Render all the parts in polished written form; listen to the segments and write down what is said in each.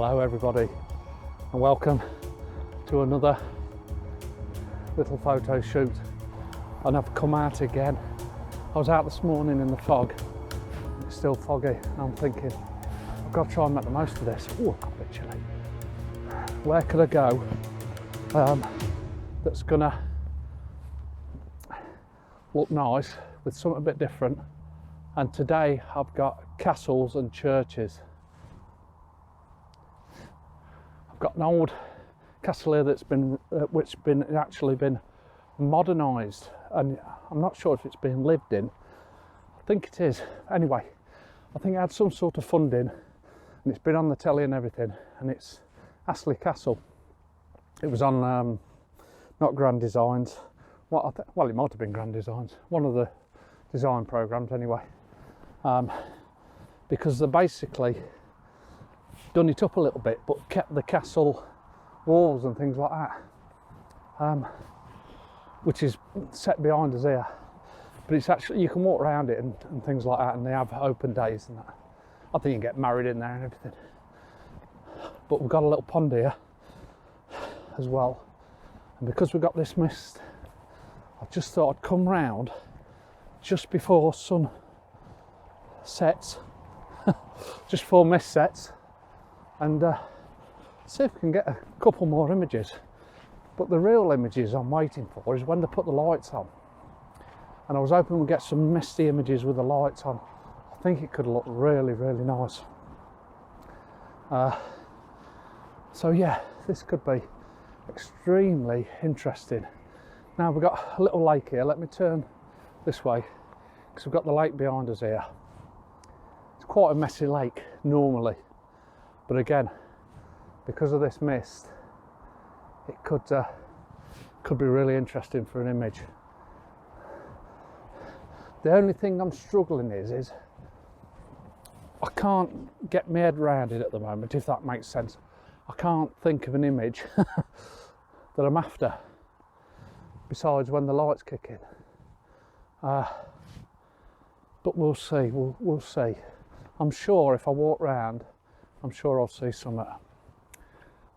Hello everybody and welcome to another little photo shoot. And I've come out again. I was out this morning in the fog. It's still foggy and I'm thinking I've got to try and make the most of this. Oh, a bit chilly. Where could I go that's gonna look nice with something a bit different? And today I've got castles and churches. I've got an old castle here that's been actually been modernised, and I'm not sure if it's been lived in. I think it is. Anyway, I think it had some sort of funding, and it's been on the telly and everything. And it's Astley Castle. It was on not Grand Designs. Well, it might have been Grand Designs. One of the design programs, anyway. Because they basically done it up a little bit, but kept the castle walls and things like that, which is set behind us here. But it's actually, you can walk around it and things like that, and they have open days and that. I think you can get married in there and everything. But we've got a little pond here as well, and because we've got this mist, I just thought I'd come round just before sun sets, just before mist sets, and see if we can get a couple more images. But the real images I'm waiting for is when they put the lights on, and I was hoping we'd get some misty images with the lights on. I think it could look really, really nice. So yeah, this could be extremely interesting. Now we've got a little lake here. Let me turn this way because we've got the lake behind us here. It's quite a messy lake normally, but again, because of this mist, it could be really interesting for an image. The only thing I'm struggling is I can't get my head around it at the moment, if that makes sense. I can't think of an image that I'm after besides when the lights kick in. But we'll see. We'll see. I'm sure if I walk round, I'm sure I'll see something.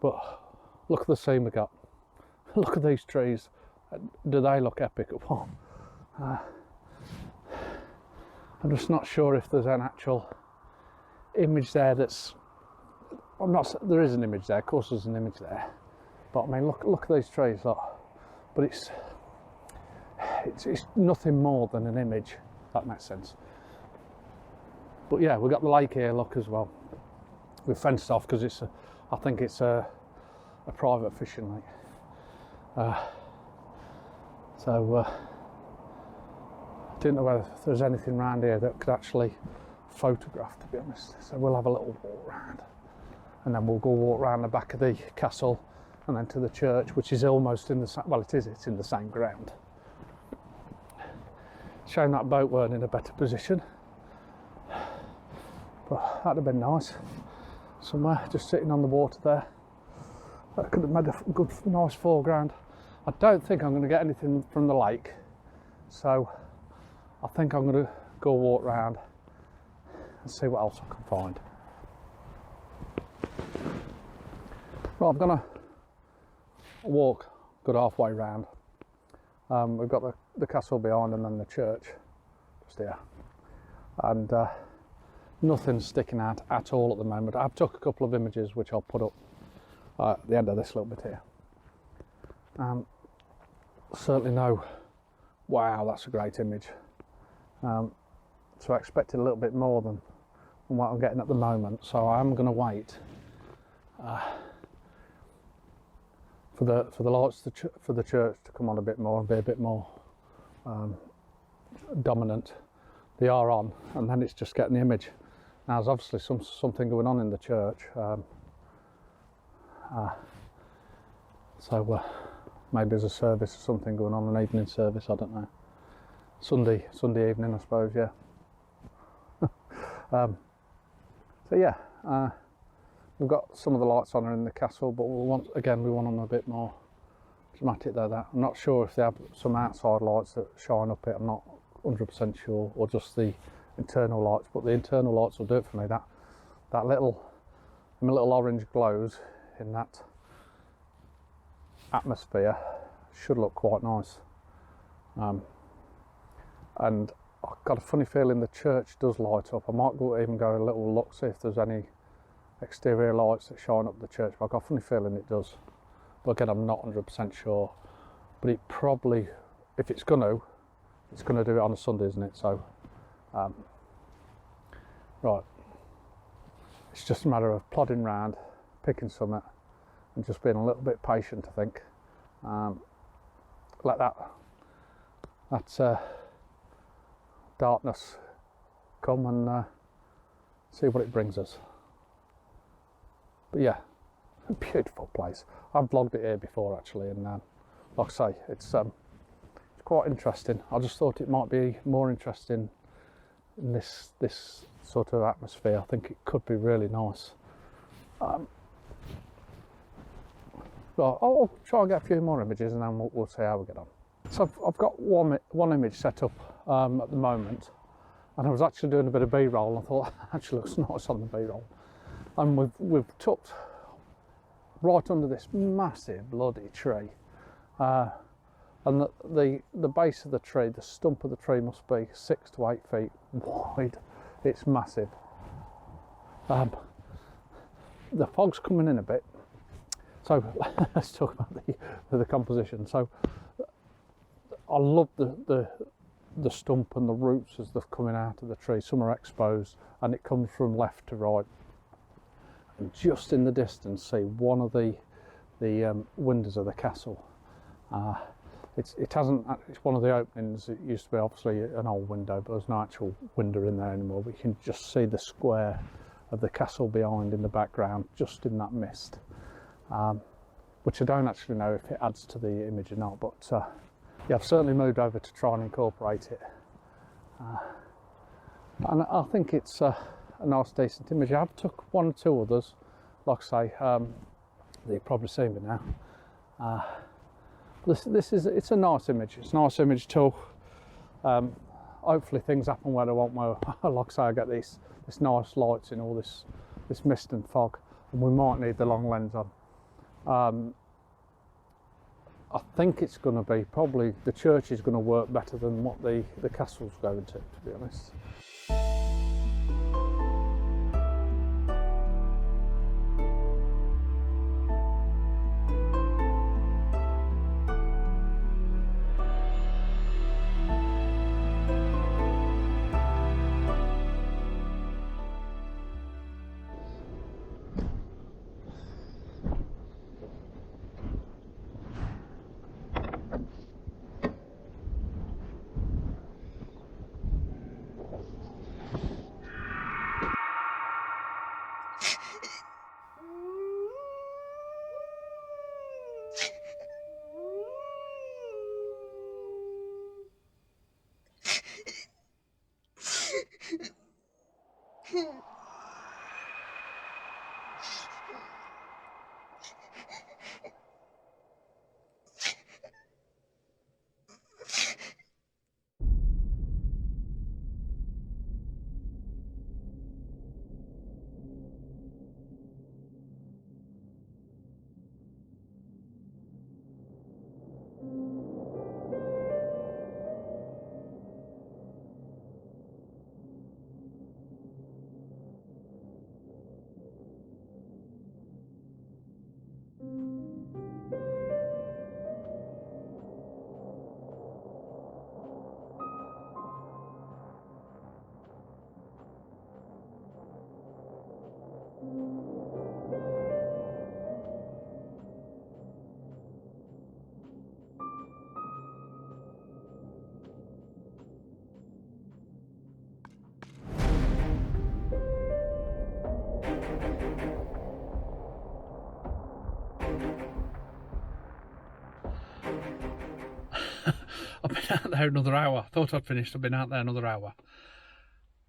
But look at the scene we got. Look at these trees. Do they look epic at all? I'm just not sure if there's an actual image there that's... there is an image there, of course there's an image there. But I mean, look at these trees, look. But it's nothing more than an image, if that makes sense. But yeah, we've got the lake here, look, as well. We've fenced off because I think it's a private fishing lake. So I didn't know whether there's anything around here that could actually photograph, to be honest. So we'll have a little walk around, and then we'll go walk around the back of the castle and then to the church, which is almost in the same, well, it's in the same ground. Shame that boat weren't in a better position, but that'd have been nice. Somewhere just sitting on the water there, that could have made a good, nice foreground. I don't think I'm going to get anything from the lake, so I think I'm going to go walk around and see what else I can find. Right, I'm going to walk good halfway round. We've got the castle behind and then the church just here, and nothing's sticking out at all at the moment. I've took a couple of images which I'll put up at the end of this little bit here. Certainly no, wow, that's a great image. So I expected a little bit more than what I'm getting at the moment, so I am going to wait for the lights for the church to come on a bit more and be a bit more dominant. They are on, and then it's just getting the image. Now there's obviously something going on in the church, so maybe there's a service or something going on, an evening service, I don't know. Sunday evening, I suppose, yeah. So yeah, we've got some of the lights on in the castle, but we want them a bit more dramatic though. That I'm not sure if they have some outside lights that shine up it. I'm not 100% sure, or just the internal lights. But the internal lights will do it for me. That little them little orange glows in that atmosphere should look quite nice. And I've got a funny feeling the church does light up. I might even go a little look, see if there's any exterior lights that shine up the church, but I've got a funny feeling it does. But again, I'm not 100% sure. But it probably, if it's going to do it on a Sunday, isn't it? So, right. It's just a matter of plodding round, picking something, and just being a little bit patient, I think. Let that darkness come and see what it brings us. But yeah, beautiful place. I've vlogged it here before actually, and like I say, it's quite interesting. I just thought it might be more interesting in this sort of atmosphere. I think it could be really nice. Well, I'll try and get a few more images, and then we'll see how we get on. So I've got one image set up at the moment, and I was actually doing a bit of B-roll, and I thought actually looks nice on the B-roll. And we've tucked right under this massive bloody tree, and the base of the tree, the stump of the tree must be 6 to 8 feet wide. It's massive. The fog's coming in a bit, so let's talk about the composition. So I love the stump and the roots as they're coming out of the tree. Some are exposed, and it comes from left to right. And just in the distance, see one of the windows of the castle. It's one of the openings. It used to be obviously an old window, but there's no actual window in there anymore. But you can just see the square of the castle behind in the background, just in that mist, which I don't actually know if it adds to the image or not. But yeah, I've certainly moved over to try and incorporate it, and I think it's a nice, decent image. I have took one or two others, like I say, that you've probably seen me now. It's a nice image. It's a nice image too. Hopefully things happen where they want, where, like I say, I get this nice lights in all this mist and fog, and we might need the long lens on. I think it's going to be, probably the church is going to work better than what the castle's going to be honest. I've been out there another hour. I thought I'd finished. I've been out there another hour,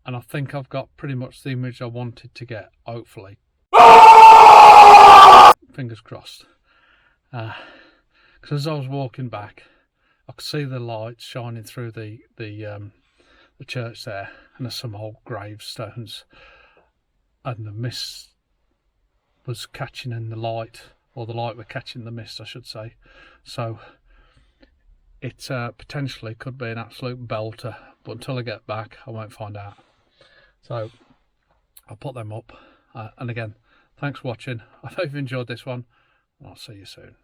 and I think I've got pretty much the image I wanted to get, hopefully. Fingers crossed. Because as I was walking back, I could see the lights shining through the church there, and there's some old gravestones, and the mist was catching in the light, or the light were catching the mist, I should say. So it potentially could be an absolute belter, but until I get back I won't find out. So I'll put them up, and again, thanks for watching. I hope you've enjoyed this one, and I'll see you soon.